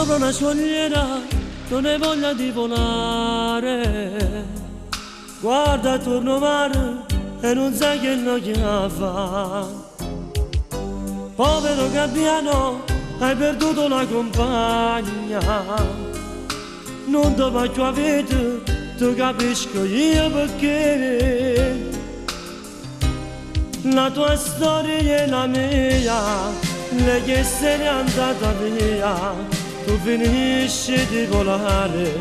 sopra una scogliera non hai voglia di volare, guarda attorno mare e non sai che noia fa. Povero gabbiano, hai perduto la compagna, non ti voglio avere, ti capisco io perché. La tua storia è la mia, lei che se n'è andata via, tu finisci di volare,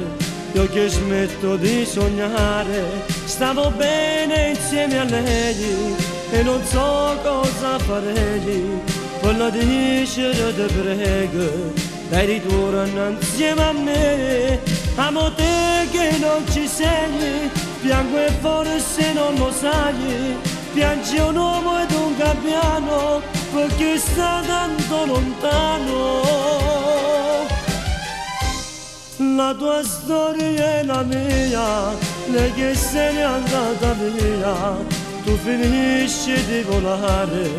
io che smetto di sognare. Stavo bene insieme a lei e non so cosa farei, voglio dicere ti prego, dai ritorno insieme a me. Amo te che non ci sei, piango e forse non lo sai, piange un uomo ed un gabbiano perché sta tanto lontano. La tua storia è la mia, lei che se n'è andata via, tu finisci di volare,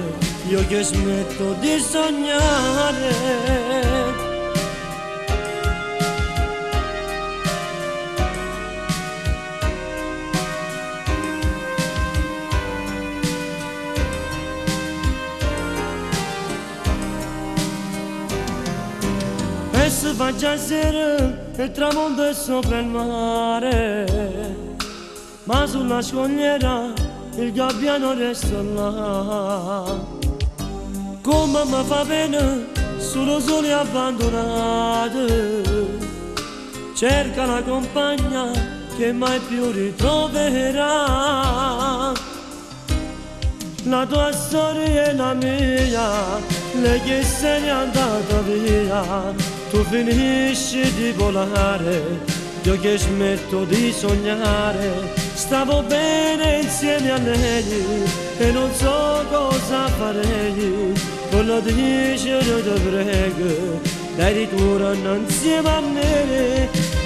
io che smetto di sognare. E si fa già sera, il tramonto è sopra il mare, ma sulla scogliera il gabbiano resta là. Come mi fa pena, solo soli abbandonati, cerca la compagna che mai più ritroverà. La tua storia è la mia, lei che se n'è andata via, tu finisci di volare, io che smetto di sognare. Stavo bene insieme a lei e non so cosa farei, voglio dicere ti prego, dai ritorno insieme a me.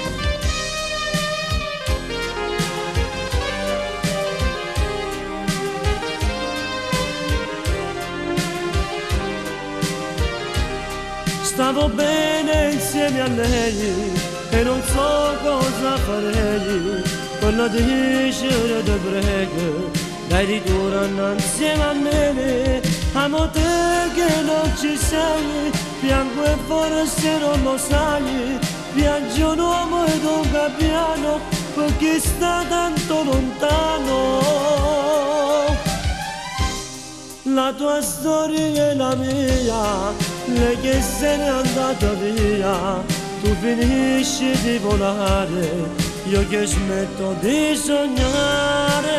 Stavo bene insieme a lei e non so cosa farei, voglio dicere ti prego, dai ritorno insieme a me. Amo te che non ci sei, piango e forse non lo sai, piange un uomo ed un gabbiano perché sta tanto lontano. La tua storia è la mia, lei che se n'è andata via, tu finisci di volare, io che smetto di sognare.